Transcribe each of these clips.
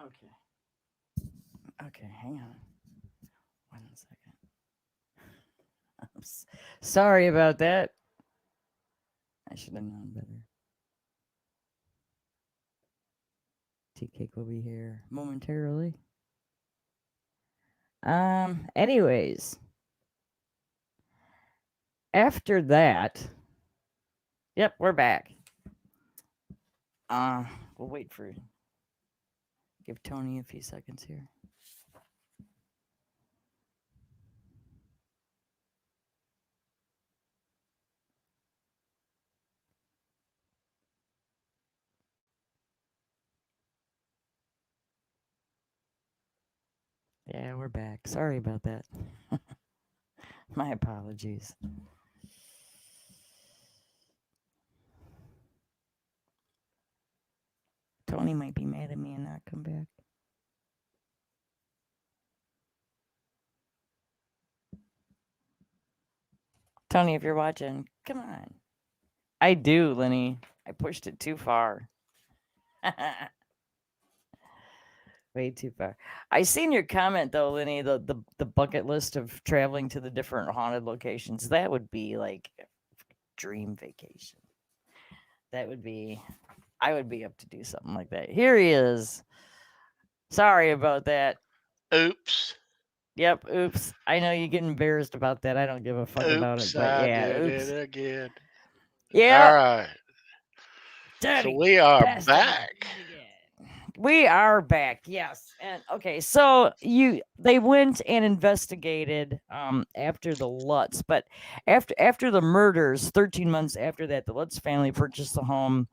Okay. Okay, hang on. 1 second. Sorry about that. I should have known better. Tea cake will be here momentarily. Anyways, after that, yep, we're back. Uh, we'll wait for give Tony a few seconds here. Yeah, we're back. Sorry about that. My apologies. Tony might be mad at me and not come back. Tony, if you're watching, come on. I do, Lenny. I pushed it too far. Way too far. I seen your comment though, Lenny. The bucket list of traveling to the different haunted locations. That would be like a dream vacation. That would be. I would be up to do something like that. Here he is. Sorry about that. Oops. Yep. Oops. I know you get embarrassed about that. I don't give a fuck about it. Oops, But I yeah. did it Oops. again. All Yep. right. So Dirty we are bastard back. did it again. We are back, yes. And okay, so they went and investigated after the Lutz, but after the murders, 13 months after that, the Lutz family purchased the home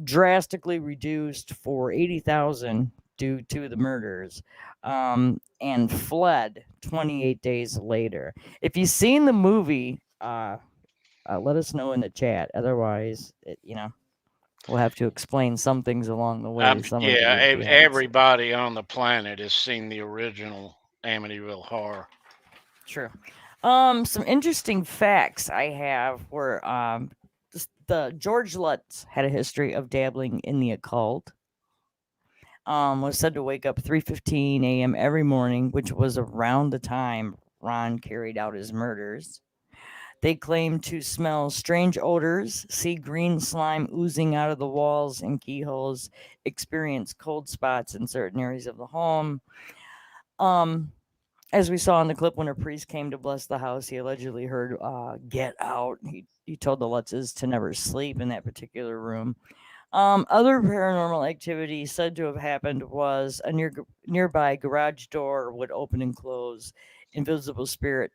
drastically reduced for 80,000 due to the murders and fled 28 days later. If you've seen the movie, let us know in the chat. Otherwise, we'll have to explain some things along the way. Some of Yeah, you if you haven't seen. everybody on the planet has seen the original Amityville Horror. True. Some interesting facts I have were the George Lutz had a history of dabbling in the occult. Was said to wake up 3:15 a.m. every morning, which was around the time Ron carried out his murders. They claim to smell strange odors, see green slime oozing out of the walls and keyholes, experience cold spots in certain areas of the home. Um, as we saw in the clip, when a priest came to bless the house, he allegedly heard "Get out." He told the Lutzes to never sleep in that particular room. Other paranormal activity said to have happened was a nearby garage door would open and close, invisible spirit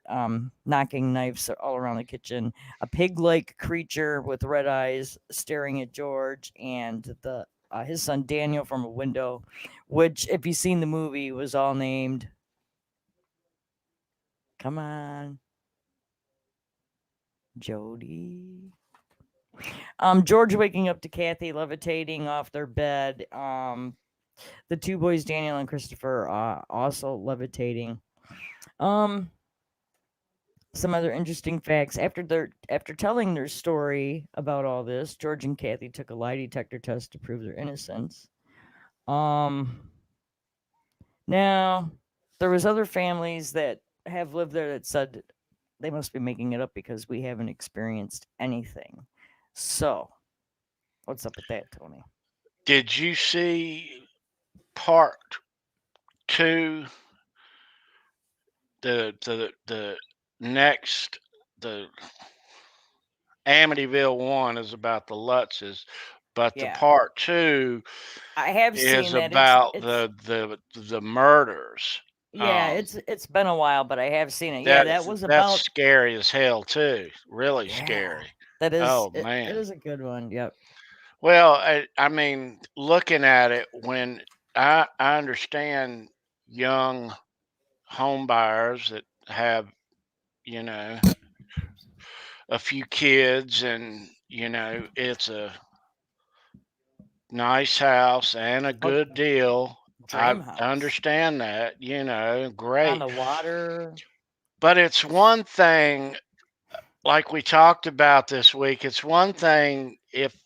knocking knives all around the kitchen, a pig-like creature with red eyes staring at George, and the his son Daniel from a window, which, if you've seen the movie, was all named. Come on, Jody. George waking up to Kathy levitating off their bed. The two boys, Daniel and Christopher, also levitating. Um, some other interesting facts. After telling their story about all this, George and Kathy took a lie detector test to prove their innocence. Um, now there was other families that have lived there that said they must be making it up because we haven't experienced anything. So, what's up with that, Tony? Did you see part two? The next the Amityville one is about the Lutzes, but the Yeah, part two I have is seen that. It's about it's the murders. yeah, Um, it's been a while, but I have seen it. Yeah, that that's was that's about. scary as hell too. Really Yeah, scary. that is Oh it man. is a good one. Yep. Well, I mean, looking at it, when I understand young home buyers that have, you know, a few kids, and it's a nice house and a Oh, good deal. I Dream House understand that, on great. the water. But it's one thing, like we talked about this week, it's one thing if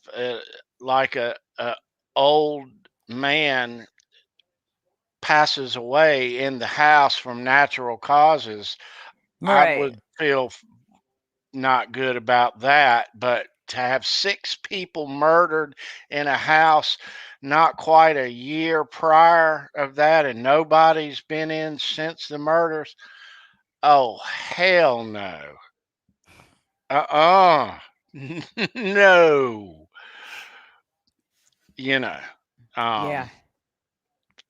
like a old man passes away in the house from natural causes, I Right. would feel not good about that. But to have 6 people murdered in a house not quite a year prior of that, and nobody's been in since the murders, oh, hell no. Uh-uh. No. You know, Yeah.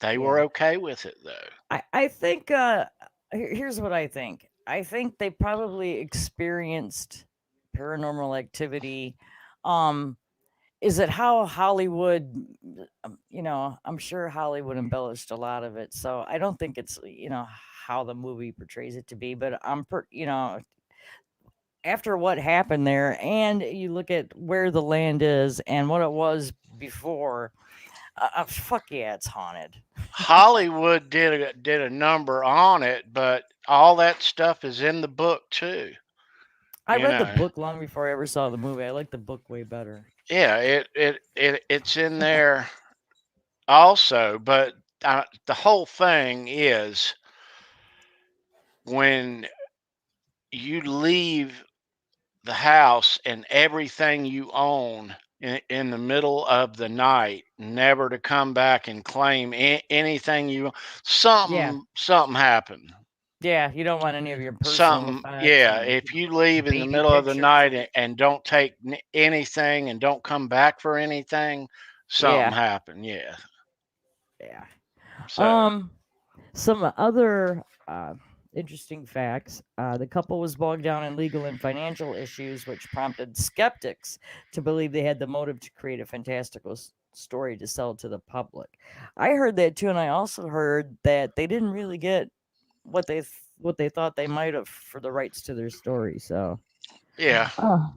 they were Yeah. okay with it though. I think here's what I think. I think they probably experienced paranormal activity. Um is it how Hollywood I'm sure Hollywood embellished a lot of it. So I don't think it's how the movie portrays it to be, but after what happened there and you look at where the land is and what it was before, fuck yeah, it's haunted. Hollywood did a number on it, but all that stuff is in the book too. I You read the know, book long before I ever saw the movie. I like the book way better. yeah, it's in there also. But the whole thing is when you leave the house and everything you own in the middle of the night, never to come back and claim anything you Yeah. something happened. Yeah, you don't want any of your personal Something, effects yeah. and If you leave in the baby middle of the pictures night and and don't take anything and don't come back for anything, something yeah, happened. Yeah. yeah. So, Um, some other interesting facts. The couple was bogged down in legal and financial issues, which prompted skeptics to believe they had the motive to create a fantastical story to sell to the public. I heard that too, and I also heard that they didn't really get what they thought they might have for the rights to their story. So, yeah. uh,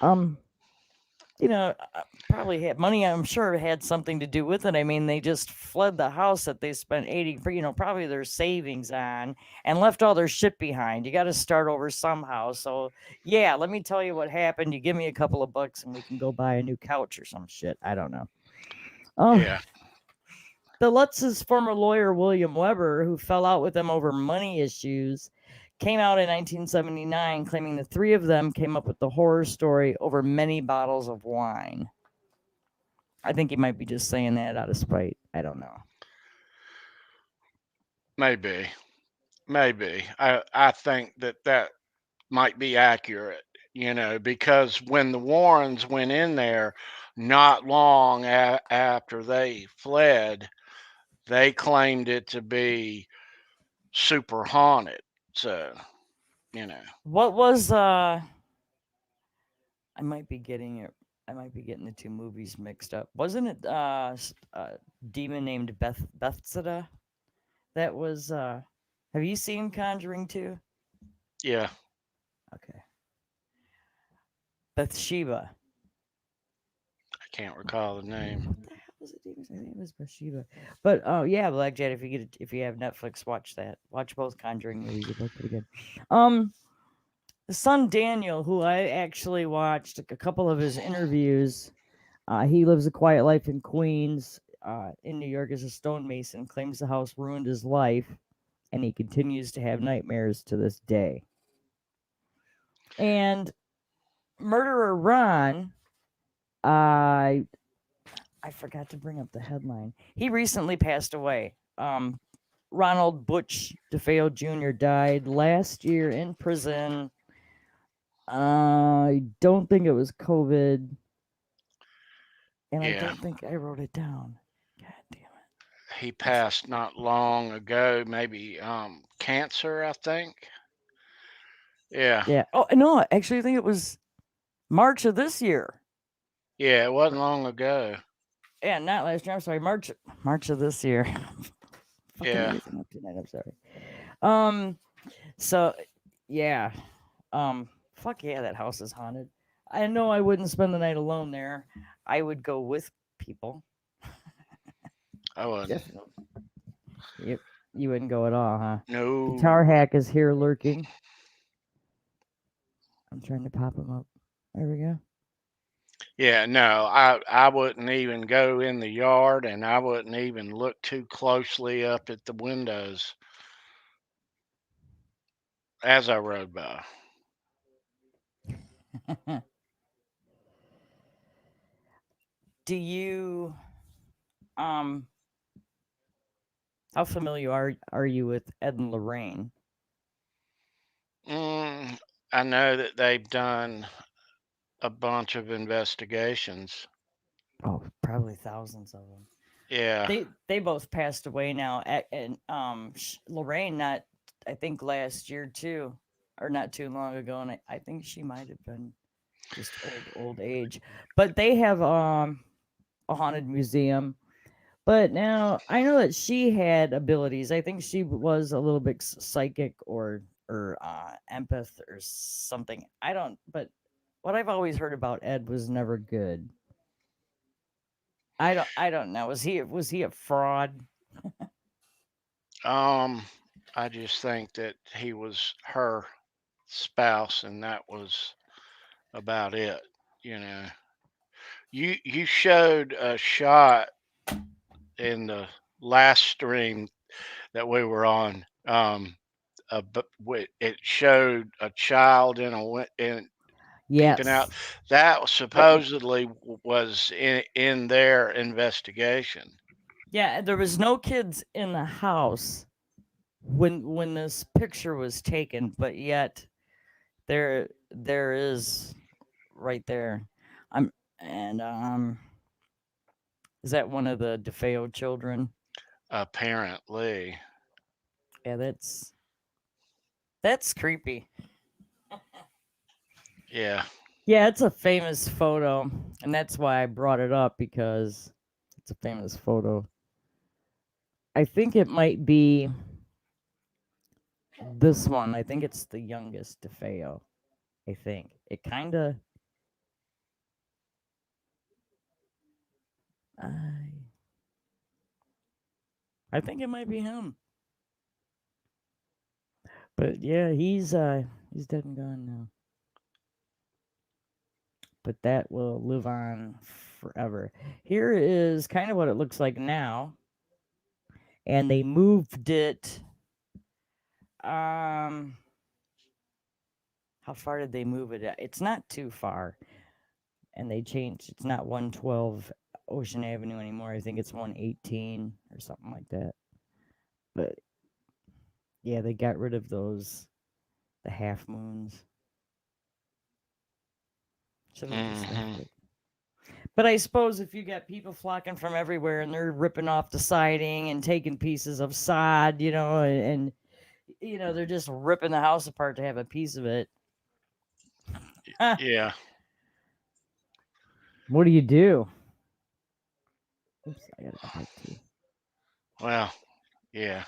um, probably had money. I'm sure it had something to do with it. I mean, they just fled the house that they spent 80, probably their savings on and left all their shit behind. You got to start over somehow. So, yeah, let me tell you what happened. You give me a couple of bucks and we can go buy a new couch or some shit. I don't know. Um, Yeah. the Lutz's former lawyer, William Weber, who fell out with them over money issues, came out in 1979 claiming the three of them came up with the horror story over many bottles of wine. I think he might be just saying that out of spite. I don't know. Maybe. Maybe. I think that might be accurate, because when the Warrens went in there not long after they fled, they claimed it to be super haunted. So, you know. What was I might be getting it I might be getting the two movies mixed up. Wasn't it a demon named Bethsaida? That was have you seen Conjuring 2? Yeah. Okay. Bathsheba. I can't recall the name. What the hell was it? I think it was Bathsheba. But oh yeah, Black Jet. If you have Netflix, watch that. Watch both Conjuring movies. They're both pretty good. Um, the son Daniel, who I actually watched a couple of his interviews. He lives a quiet life in Queens, in New York, as a stonemason. Claims the house ruined his life, and he continues to have nightmares to this day. And murderer Ron, I I forgot to bring up the headline. He recently passed away. Ronald Butch DeFeo Jr. died last year in prison. I don't think it was COVID, and I Yeah. don't think I wrote it down. God damn it! He I should. passed not long ago, maybe cancer, I think. Yeah. Yeah. Oh no, actually, I think it was March of this year. Yeah, it wasn't long ago. Yeah, not last year. I'm sorry, March of this year. Fucking Yeah. everything up tonight. I'm sorry. Um. So, yeah. Fuck yeah, that house is haunted. I know I wouldn't spend the night alone there. I would go with people. I wasn't. Definitely. Yep. You wouldn't go at all, huh? Guitar No. Hack is here lurking. I'm trying to pop him up. There we go. Yeah, no, I wouldn't even go in the yard, and I wouldn't even look too closely up at the windows as I rode by. Do you um how familiar are you with Ed and Lorraine? Mm, I know that they've done a bunch of investigations. Oh, probably thousands of them. Yeah. They both passed away now. And Lorraine, not I think last year too, or not too long ago, and I think she might have been just old age. But they have a haunted museum. But now I know that she had abilities. I think she was a little bit psychic or empath or something. I don't. But what I've always heard about Ed was never good. I don't know. Was he a fraud? Um, I just think that he was her spouse, and that was about it. You know, you showed a shot in the last stream that we were on. It showed a child in peeping out. Yes. That was supposedly was in their investigation. Yeah, there was no kids in the house when this picture was taken, but yet there is right there. I'm and is that one of the DeFeo children? Apparently, Yeah, that's creepy. yeah. Yeah, it's a famous photo, and that's why I brought it up because it's a famous photo. I think it might be this one. I think it's the youngest DeFeo. I think it kind of. I I think it might be him. But yeah, he's dead and gone now. But that will live on forever. Here is kind of what it looks like now, and they moved it. Um, how far did they move it? It's not too far, and they changed. It's not 112 Ocean Avenue anymore. I think it's 118 or something like that. But yeah, they got rid of those the half moons. Should have just Hmm. left it. But I suppose if you got people flocking from everywhere and they're ripping off the siding and taking pieces of sod, and they're just ripping the house apart to have a piece of it. Yeah. What do you do? Oops, I gotta go back to. Well, yeah.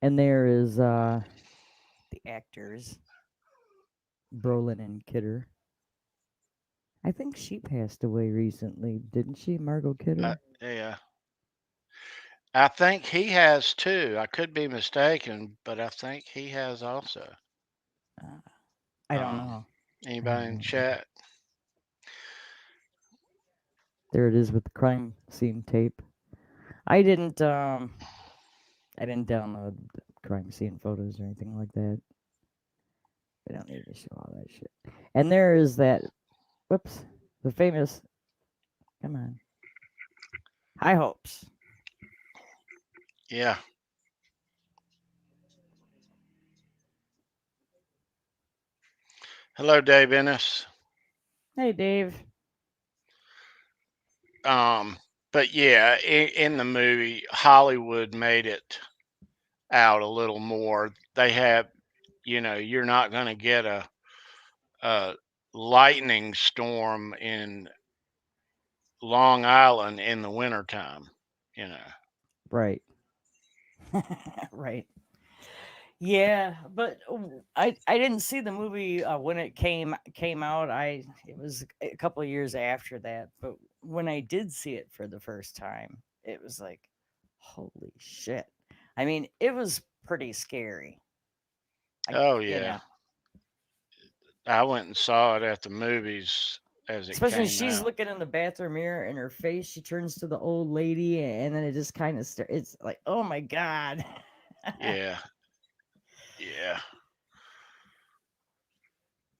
And there is the actors Brolin and Kidder. I think she passed away recently, didn't she, Margot Kidder? Yeah. I think he has too. I could be mistaken, but I think he has also. Uh, I don't Um, know. I Anybody have in no idea. chat? There it is with the crime scene tape. I didn't um I didn't download the crime scene photos or anything like that. We don't need to show all that shit. And there is that. Whoops. The famous. Come on. High hopes. Yeah. Hello, Dave Ennis. Hey, Dave. Um, but yeah, in the movie, Hollywood made it out a little more. They have, you're not going to get a lightning storm in Long Island in the wintertime, you know. Right. Right. Yeah, but I didn't see the movie when it came out. It was a couple of years after that, but when I did see it for the first time, it was like, holy shit. I mean, it was pretty scary. I Oh you yeah. know I went and saw it at the movies as it Especially came she's out. looking in the bathroom mirror and her face, she turns to the old lady and then it just kind of it's like, oh my god. Yeah, yeah.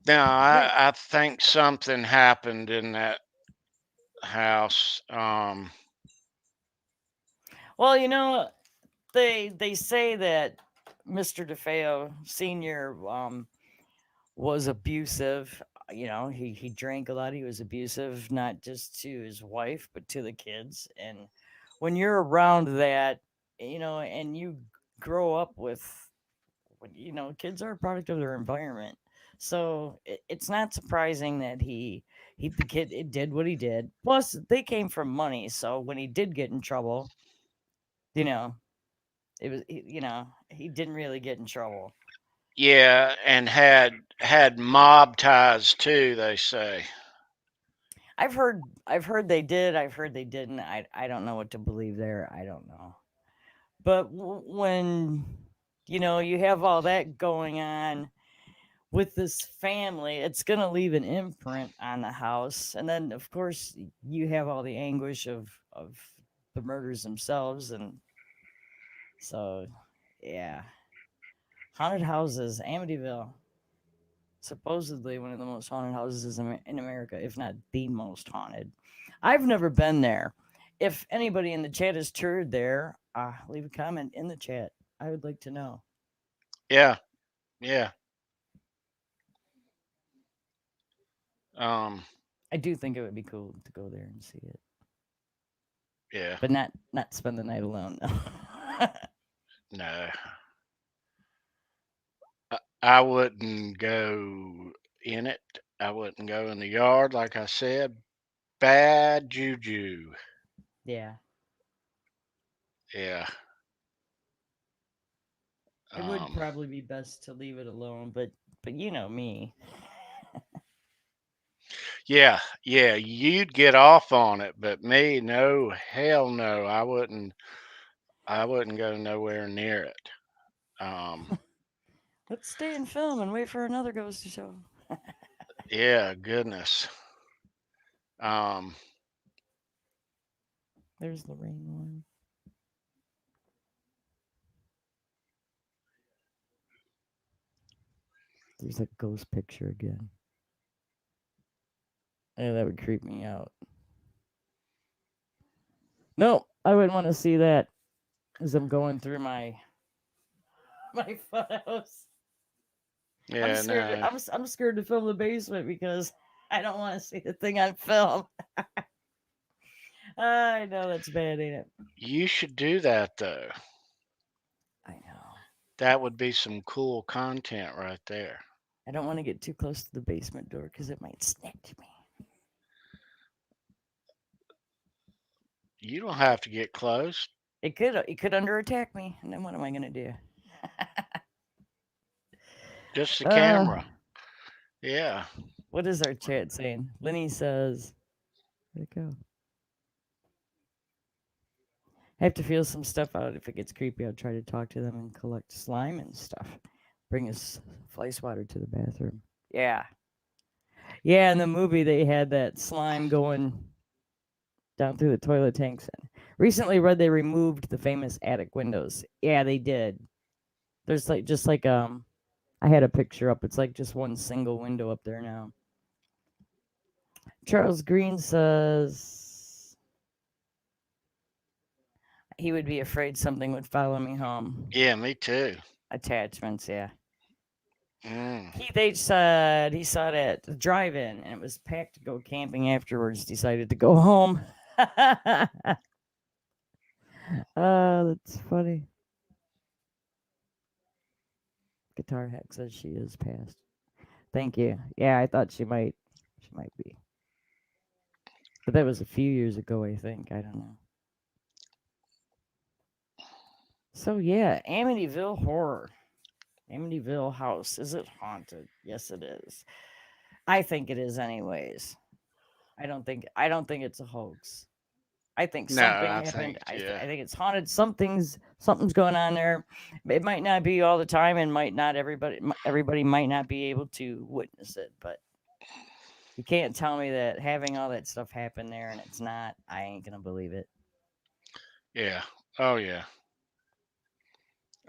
Now Right. I think something happened in that house. Well, they say that Mr. DeFeo Senior was abusive. He drank a lot. He was abusive, not just to his wife, but to the kids. And when you're around that, and you grow up with, kids are a product of their environment. So it's not surprising that the kid it did what he did. Plus, they came from money. So when he did get in trouble, you know, he didn't really get in trouble. Yeah, and had mob ties too, they say. I've heard they did. I've heard they didn't. I don't know what to believe there. I don't know. But when you have all that going on with this family, it's going to leave an imprint on the house. And then of course you have all the anguish of the murders themselves, and so yeah. Haunted houses, Amityville, supposedly one of the most haunted houses in America, if not the most haunted. I've never been there. If anybody in the chat has toured there, leave a comment in the chat. I would like to know. Yeah, yeah. Um, I do think it would be cool to go there and see it, yeah. but not spend the night alone. No. No, I wouldn't go in it. I wouldn't go in the yard, like I said. Bad juju. Yeah, Yeah. it would Um, probably be best to leave it alone, but you know me. yeah, yeah. You'd get off on it, but me, no, hell no. I wouldn't go nowhere near it. Um, Let's stay and film and wait for another ghost to show. yeah, goodness. Um, There's Lorraine one. There's a ghost picture again. Yeah, that would creep me out. No, I wouldn't want to see that as I'm going through my photos. I'm yeah, scared. no. I'm scared to film the basement because I don't want to see the thing on film. I know that's bad, ain't it? You should do that though. I know. That would be some cool content right there. I don't want to get too close to the basement door because it might snatch me. You don't have to get close. It could under attack me, and then what am I gonna do? Just the uh, camera. Yeah. what is our chat saying? Lenny says, "Where'd it go?" I have to feel some stuff out. If it gets creepy, I'll try to talk to them and collect slime and stuff. Bring us fly swatter to the bathroom. Yeah. Yeah, in the movie they had that slime going down through the toilet tanks. And recently read they removed the famous attic windows. Yeah, they did. There's like just like I had a picture up. It's like just one single window up there now. Charles Green says he would be afraid something would follow me home. Yeah, me too. Attachments, yeah. Mm. Keith H said he saw it at the drive-in and it was packed to go camping afterwards. Decided to go home. That's funny. Guitar Hack says she is passed. Thank you. Yeah, I thought she might. She might be, but that was a few years ago. I think. I don't know. So yeah, Amityville Horror. Amityville House. Is it haunted? Yes, it is. I think it is, anyways. I don't think it's a hoax. I think No, something I happened. think yeah, I think it's haunted. Something's going on there. It might not be all the time, and might not everybody might not be able to witness it. But you can't tell me that having all that stuff happen there and it's not. I ain't gonna believe it. yeah. Oh yeah.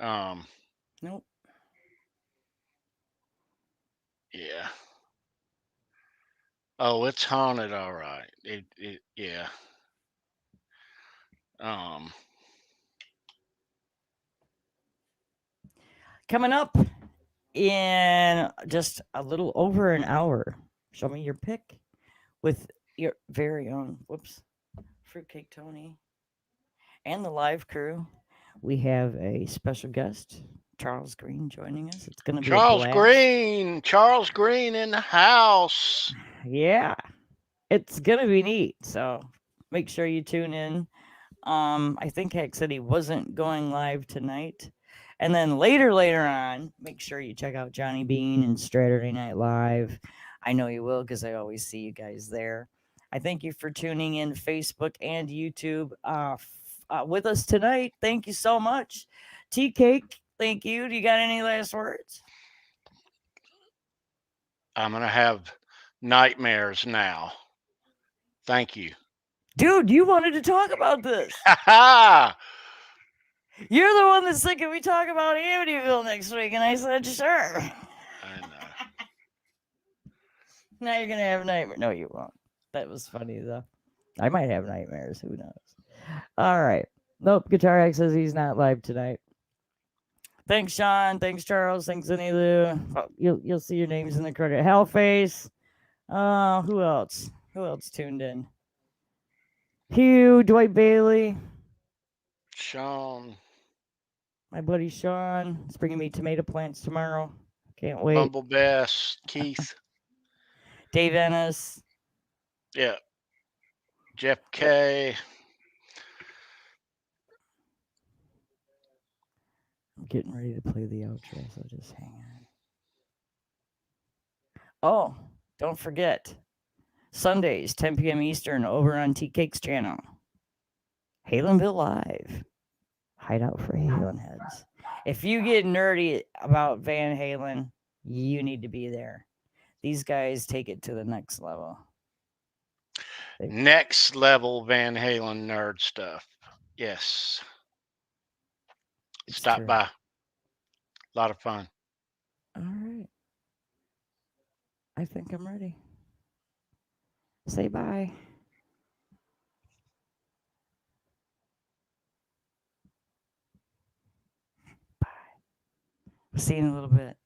Um, Nope. yeah. Oh, it's haunted, all right. It yeah. Um, Coming up in just a little over an hour. Show me your pick with your very own Fruitcake Tony and the live crew. We have a special guest, Charles Green, joining us. It's going to be a blast. Charles Green in the house. Yeah, it's going to be neat. So make sure you tune in. I think Heck said he wasn't going live tonight. And then later on, make sure you check out Johnny Bean and Saturday Night Live. I know you will because I always see you guys there. I thank you for tuning in Facebook and YouTube with us tonight. Thank you so much. Tea Cake, thank you. Do you got any last words? I'm gonna have nightmares now. Thank you. Dude, you wanted to talk about this. Ha ha! You're the one that's thinking we talk about Amityville next week, and I said, sure. I know. Now you're gonna have nightmares. No, you won't. That was funny though. I might have nightmares. Who knows? All right. Nope. Guitar X says he's not live tonight. Thanks, Sean. Thanks, Charles. Thanks, Anilu. Oh, you'll see your names in the credit. Hellface. Who else? Who else tuned in? Hugh, Dwight Bailey, Sean, my buddy Sean. He's bringing me tomato plants tomorrow. Can't wait. Humble Bass, Keith, Dave Ennis. yeah, Jeff K. I'm getting ready to play the outro, so just hang on. Oh, don't forget. Sundays, 10 p.m. Eastern, over on T Cake's channel. Halenville Live. Hideout for Halen heads. If you get nerdy about Van Halen, you need to be there. These guys take it to the next level. Next level Van Halen nerd stuff. Yes. Stop by. A lot of fun. All right. I think I'm ready. Say bye. Bye. See you in a little bit.